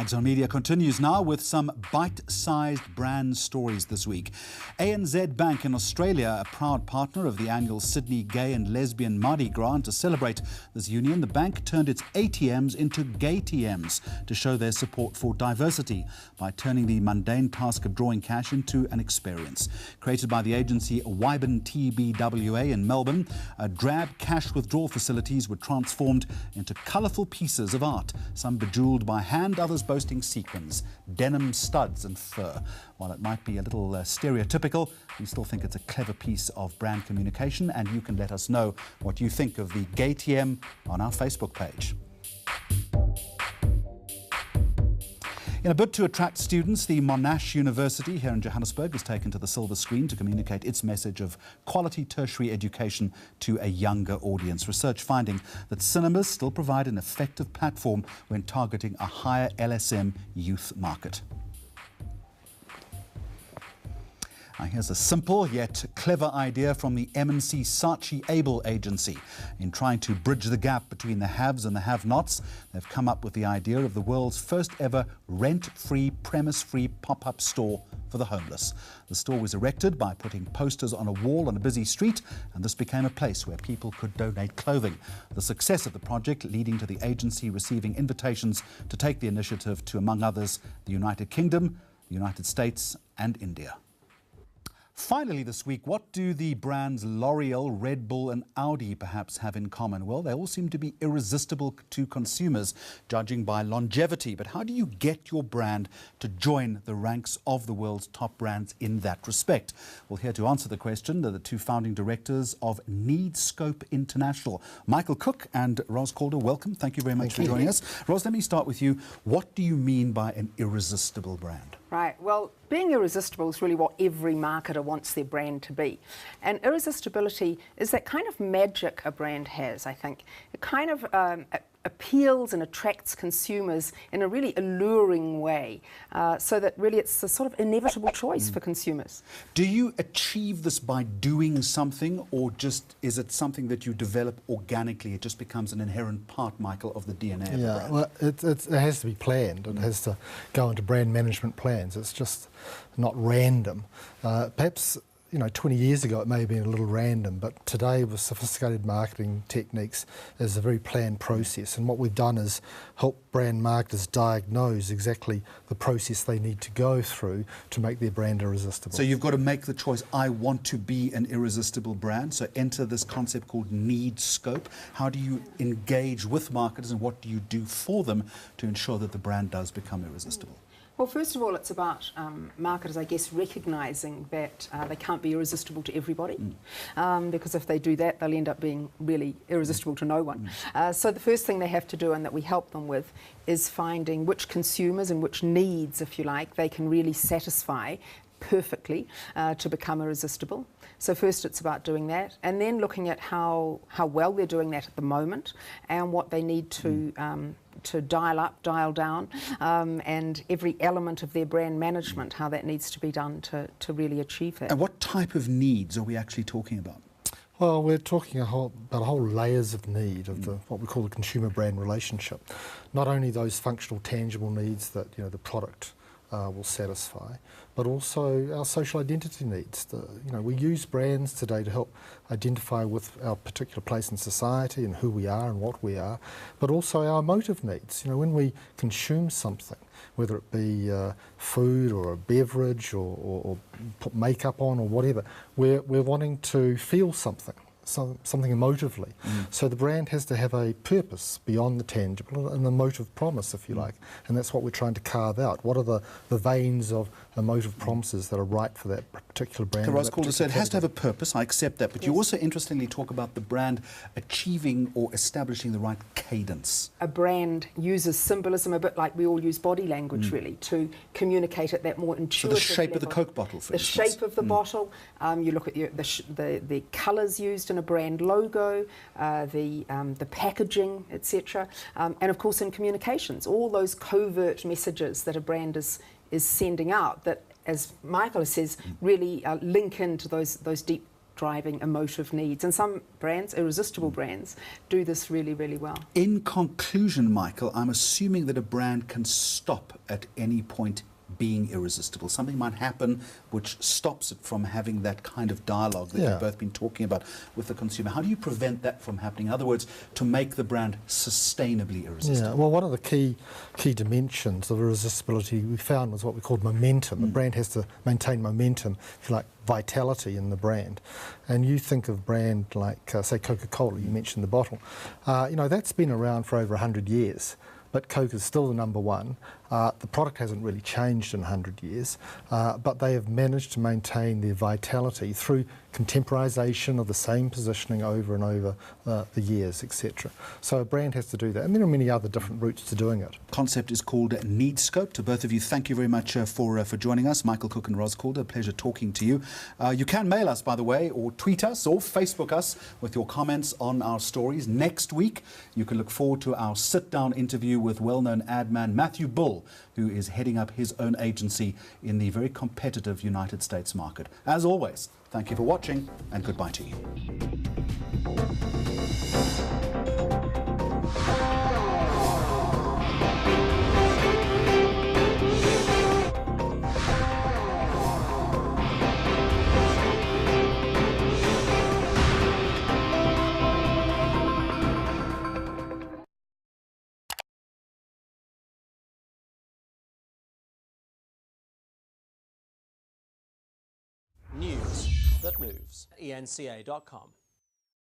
Eyes on Media continues now with some bite-sized brand stories this week. ANZ Bank in Australia, a proud partner of the annual Sydney Gay and Lesbian Mardi Gras. To celebrate this union, the bank turned its ATMs into gay-TMs to show their support for diversity by turning the mundane task of drawing cash into an experience. Created by the agency Wyburn TBWA in Melbourne, drab cash withdrawal facilities were transformed into colourful pieces of art, some bejewelled by hand, others boasting sequins, denim studs and fur. While it might be a little stereotypical, we still think it's a clever piece of brand communication, and you can let us know what you think of the Gay TM on our Facebook page. In a bid to attract students, the Monash University here in Johannesburg has taken to the silver screen to communicate its message of quality tertiary education to a younger audience. Research finding that cinemas still provide an effective platform when targeting a higher LSM youth market. Now, here's a simple yet clever idea from the M&C Saatchi Abel agency. In trying to bridge the gap between the haves and the have-nots, they've come up with the idea of the world's first ever rent-free, premise-free pop-up store for the homeless. The store was erected by putting posters on a wall on a busy street, and this became a place where people could donate clothing. The success of the project leading to the agency receiving invitations to take the initiative to, among others, the United Kingdom, the United States and India. Finally this week, what do the brands L'Oreal, Red Bull and Audi perhaps have in common? Well, they all seem to be irresistible to consumers, judging by longevity. But how do you get your brand to join the ranks of the world's top brands in that respect? Well, here to answer the question are the two founding directors of Needscope International, Michael Cook and Roz Calder. Welcome. Thank you very much for joining us. Roz, let me start with you. What do you mean by an irresistible brand? Right, well, being irresistible is really what every marketer wants their brand to be. And irresistibility is that kind of magic a brand has, I think. It kind of appeals and attracts consumers in a really alluring way, so that really it's a sort of inevitable choice for consumers. Do you achieve this by doing something, or just is it something that you develop organically? It just becomes an inherent part, Michael, of the DNA of the brand? Well, it has to be planned. It has to go into brand management plans. It's just not random. Perhaps 20 years ago it may have been a little random, but today with sophisticated marketing techniques is a very planned process, and what we've done is help brand marketers diagnose exactly the process they need to go through to make their brand irresistible. So you've got to make the choice, I want to be an irresistible brand, so enter this concept called Needscope. How do you engage with marketers, and what do you do for them to ensure that the brand does become irresistible? Well, first of all, it's about marketers, I guess, recognising that they can't be irresistible to everybody, because if they do that, they'll end up being really irresistible to no one. So the first thing they have to do, and that we help them with, is finding which consumers and which needs, if you like, they can really satisfy perfectly to become irresistible. So first it's about doing that, and then looking at how well they're doing that at the moment, and what they need to dial up, dial down, and every element of their brand management, how that needs to be done to really achieve that. And what type of needs are we actually talking about? Well, we're talking about whole layers of need of what we call the consumer brand relationship. Not only those functional, tangible needs that the product will satisfy, but also our social identity needs. We use brands today to help identify with our particular place in society and who we are and what we are, but also our emotive needs. When we consume something, whether it be food or a beverage or put makeup on or whatever, we're wanting to feel something emotively. So the brand has to have a purpose beyond the tangible, an emotive promise, if you like, and that's what we're trying to carve out. What are the veins of emotive promises that are right for that particular brand? Roz Calder said it has to have a purpose, I accept that, but you also interestingly talk about the brand achieving or establishing the right cadence. A brand uses symbolism a bit like we all use body language, really, to communicate at that more intuitive So the shape level. of the Coke bottle, for instance. The shape of the bottle, you look at the colours used in a brand logo, the packaging, etc. And of course in communications, all those covert messages that a brand is sending out that, as Michael says, really link into those deep driving emotive needs. And some brands, irresistible brands, do this really, really well. In conclusion, Michael, I'm assuming that a brand can stop at any point being irresistible. Something might happen which stops it from having that kind of dialogue that you've both been talking about with the consumer. How do you prevent that from happening? In other words, to make the brand sustainably irresistible? Yeah, well, one of the key dimensions of irresistibility we found was what we called momentum. A brand has to maintain momentum, if you like, vitality in the brand. And you think of a brand like, say, Coca-Cola, you mentioned the bottle. You know, that's been around for over 100 years. But Coke is still the number one. The product hasn't really changed in 100 years, but they have managed to maintain their vitality through contemporization of the same positioning over and over the years, etc. So a brand has to do that, and there are many other different routes to doing it. Concept is called Needscope. To both of you, thank you very much for joining us. Michael, Cook and Roz Calder, a pleasure talking to you. You can mail us, by the way, or tweet us or Facebook us with your comments on our stories. Next week, you can look forward to our sit-down interview with well-known ad man Matthew Bull, who is heading up his own agency in the very competitive United States market. As always, thank you for watching, and goodbye to you. News that moves. eNCA.com.